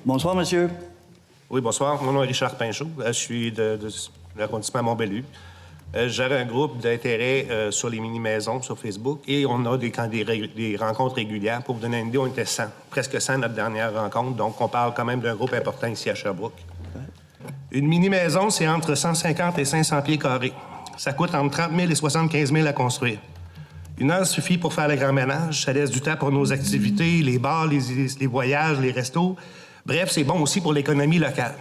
Bonsoir, monsieur. Oui, bonsoir. Mon nom est Richard Pinchot. Je suis de l'arrondissement Montbellu. J'ai un groupe d'intérêt sur les mini-maisons sur Facebook et on a des rencontres régulières. Pour vous donner une idée, on était 100, presque 100 notre dernière rencontre. Donc, on parle quand même d'un groupe important ici à Sherbrooke. Une mini-maison, c'est entre 150 et 500 pieds carrés. Ça coûte entre 30 000 et 75 000 à construire. Une heure suffit pour faire le grand ménage. Ça laisse du temps pour nos activités, les bars, les voyages, les restos. Bref, c'est bon aussi pour l'économie locale.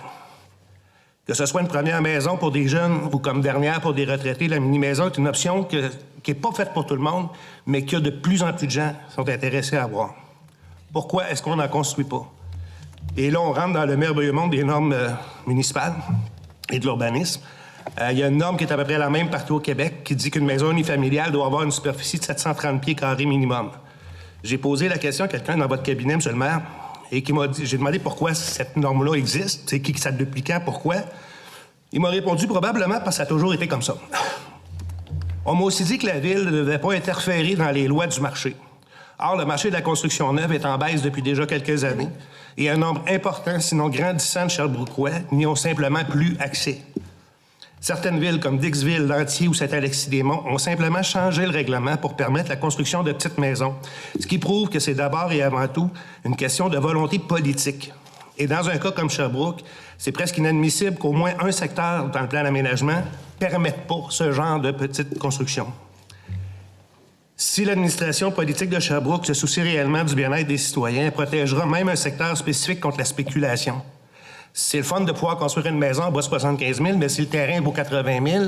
Que ce soit une première maison pour des jeunes ou comme dernière pour des retraités, la mini-maison est une option qui n'est pas faite pour tout le monde, mais que de plus en plus de gens sont intéressés à avoir. Pourquoi est-ce qu'on n'en construit pas? Et là, on rentre dans le merveilleux monde des normes municipales et de l'urbanisme. Il y a une norme qui est à peu près la même partout au Québec qui dit qu'une maison unifamiliale doit avoir une superficie de 730 pieds carrés minimum. J'ai posé la question à quelqu'un dans votre cabinet, M. le maire, et qui m'a dit, j'ai demandé pourquoi cette norme-là existe, c'est qui ça depuis quand, pourquoi. Il m'a répondu probablement parce que ça a toujours été comme ça. On m'a aussi dit que la Ville ne devait pas interférer dans les lois du marché. Or, le marché de la construction neuve est en baisse depuis déjà quelques années et un nombre important, sinon grandissant de Sherbrookeois n'y ont simplement plus accès. Certaines villes, comme Dixville, Lantier ou Saint-Alexis-des-Monts, ont simplement changé le règlement pour permettre la construction de petites maisons, ce qui prouve que c'est d'abord et avant tout une question de volonté politique. Et dans un cas comme Sherbrooke, c'est presque inadmissible qu'au moins un secteur dans le plan d'aménagement ne permette pas ce genre de petites constructions. Si l'administration politique de Sherbrooke se soucie réellement du bien-être des citoyens, elle protégera même un secteur spécifique contre la spéculation. C'est le fun de pouvoir construire une maison à bas de 75 000, mais si le terrain vaut 80 000,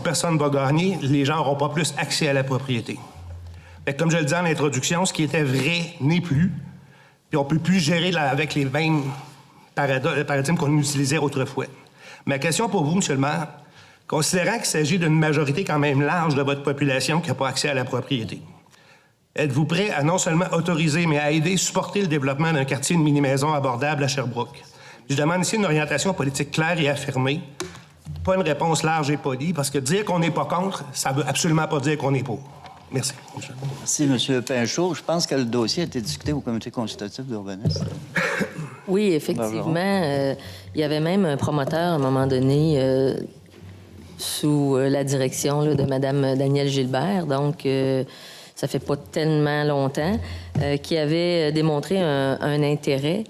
personne ne va gagner, les gens n'auront pas plus accès à la propriété. Fait que, comme je le disais en introduction, ce qui était vrai n'est plus, puis on ne peut plus gérer avec les mêmes paradigmes qu'on utilisait autrefois. Ma question pour vous, M. le maire, considérant qu'il s'agit d'une majorité quand même large de votre population qui n'a pas accès à la propriété, êtes-vous prêt à non seulement autoriser, mais à aider, supporter le développement d'un quartier de mini-maison abordable à Sherbrooke? Je demande ici une orientation politique claire et affirmée, pas une réponse large et polie, parce que dire qu'on n'est pas contre, ça ne veut absolument pas dire qu'on est pour. Merci. Merci, M. Pinchot. Je pense que le dossier a été discuté au comité consultatif d'urbanisme. Oui, effectivement. Il y avait même un promoteur, à un moment donné, sous la direction là, de Mme Danielle Gilbert, donc ça fait pas tellement longtemps, qui avait démontré un intérêt.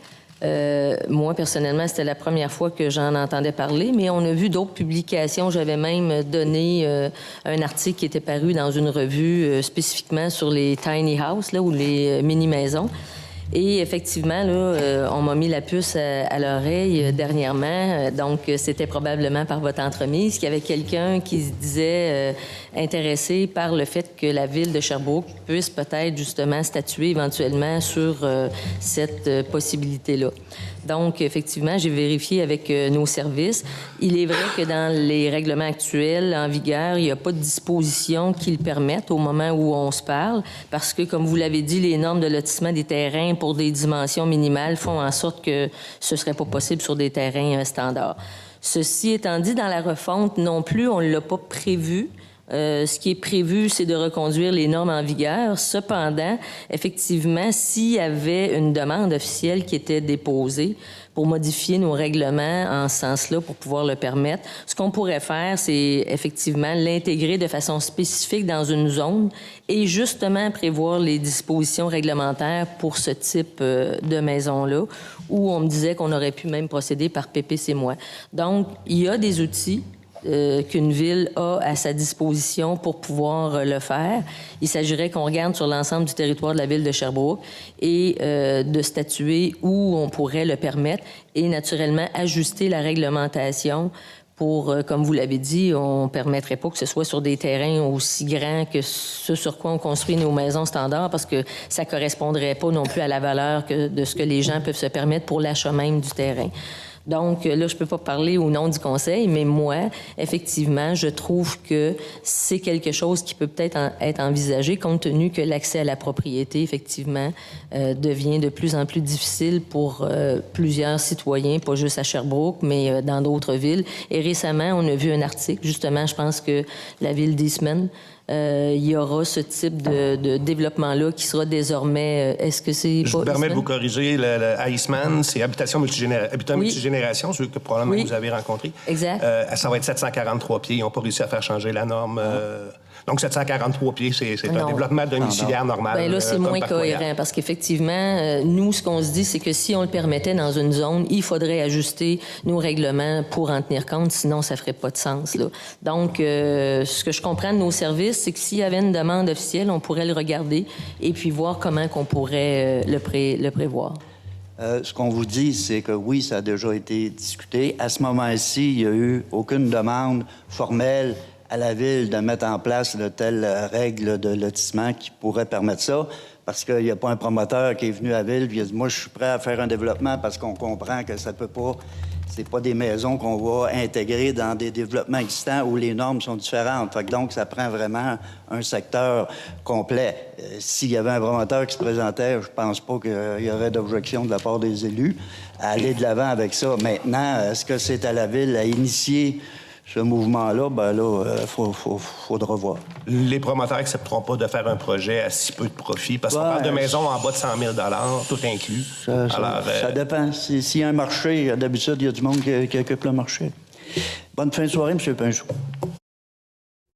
Moi, personnellement, c'était la première fois que j'en entendais parler, mais on a vu d'autres publications. J'avais même donné un article qui était paru dans une revue spécifiquement sur les tiny houses, là, ou les mini-maisons. Et effectivement, là, on m'a mis la puce à l'oreille dernièrement. Donc, c'était probablement par votre entremise qu'il y avait quelqu'un qui se disait intéressé par le fait que la Ville de Sherbrooke puisse peut-être justement statuer éventuellement sur cette possibilité-là. Donc, effectivement, j'ai vérifié avec nos services. Il est vrai que dans les règlements actuels en vigueur, il n'y a pas de dispositions qui le permettent au moment où on se parle, parce que, comme vous l'avez dit, les normes de lotissement des terrains pour des dimensions minimales font en sorte que ce ne serait pas possible sur des terrains standards. Ceci étant dit, dans la refonte non plus, on ne l'a pas prévu. Ce qui est prévu, c'est de reconduire les normes en vigueur. Cependant, effectivement, s'il y avait une demande officielle qui était déposée pour modifier nos règlements en ce sens-là, pour pouvoir le permettre, ce qu'on pourrait faire, c'est effectivement l'intégrer de façon spécifique dans une zone et justement prévoir les dispositions réglementaires pour ce type de maison-là, où on me disait qu'on aurait pu même procéder par PPC-moi. Donc, il y a des outils qu'une ville a à sa disposition pour pouvoir le faire. Il s'agirait qu'on regarde sur l'ensemble du territoire de la ville de Sherbrooke et de statuer où on pourrait le permettre et naturellement ajuster la réglementation pour, comme vous l'avez dit, on ne permettrait pas que ce soit sur des terrains aussi grands que ce sur quoi on construit nos maisons standards parce que ça ne correspondrait pas non plus à la valeur de ce que les gens peuvent se permettre pour l'achat même du terrain. Donc, là, je ne peux pas parler au nom du conseil, mais moi, effectivement, je trouve que c'est quelque chose qui peut peut-être être envisagé compte tenu que l'accès à la propriété, effectivement, devient de plus en plus difficile pour plusieurs citoyens, pas juste à Sherbrooke, mais dans d'autres villes. Et récemment, on a vu un article, justement, je pense que la ville d'Eastman il y aura ce type de développement-là qui sera désormais... Est-ce que c'est... Je me permets de vous corriger. Le Iceman, c'est habitat multigénération, celui que probablement vous avez rencontré. Exact. Ça va être 743 pieds. Ils n'ont pas réussi à faire changer la norme. Donc, 743 pieds, c'est un développement domiciliaire normal. Bien là, c'est moins cohérent parce qu'effectivement, nous, ce qu'on se dit, c'est que si on le permettait dans une zone, il faudrait ajuster nos règlements pour en tenir compte, sinon ça ferait pas de sens, là. Donc, ce que je comprends de nos services, c'est que s'il y avait une demande officielle, on pourrait le regarder et puis voir comment qu'on pourrait le prévoir. Ce qu'on vous dit, c'est que oui, ça a déjà été discuté. À ce moment-ci, il n'y a eu aucune demande formelle à la Ville de mettre en place de telles règles de lotissement qui pourraient permettre ça, parce qu'il n'y a pas un promoteur qui est venu à la Ville et qui a dit « Moi, je suis prêt à faire un développement parce qu'on comprend que ça peut pas... C'est pas des maisons qu'on va intégrer dans des développements existants où les normes sont différentes. » Fait que donc, ça prend vraiment un secteur complet. S'il y avait un promoteur qui se présentait, je pense pas qu'il y aurait d'objection de la part des élus à aller de l'avant avec ça. Maintenant, est-ce que c'est à la Ville à initier ce mouvement-là? Ben là, faudra voir. Les promoteurs n'accepteront pas de faire un projet à si peu de profit parce qu'on parle de maisons en bas de 100 000 tout inclus. Ça dépend. S'il y a un marché, d'habitude, il y a du monde qui occupe le marché. Bonne fin de soirée, M. Pinchot.